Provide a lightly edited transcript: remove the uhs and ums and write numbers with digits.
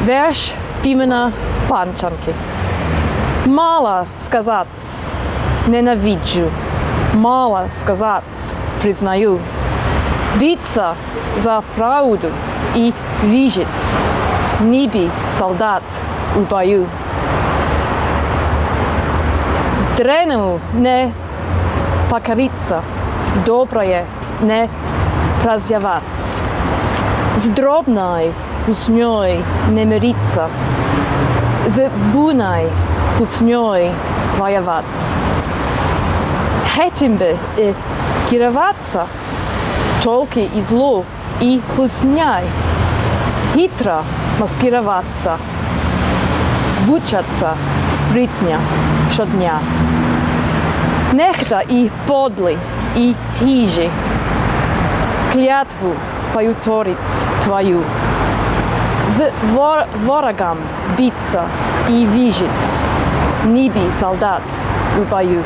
Вірш Пімена Панчанки. Мало сказати ненавиджу, мало сказати признаю. Биться за правду и выжить, небе солдат у бою. Древнему не покориться, доброе не прозевать. С дробной хусней не мириться, с буйной хусней воевать. Хотим бы и кироваться, только и зло, и хусняй, хитро маскироваться, вучаться спритня щодня. Нехта и подлый, и хижи, клятву повторить твою, с ворогом биться и выжить, небе солдат у бою.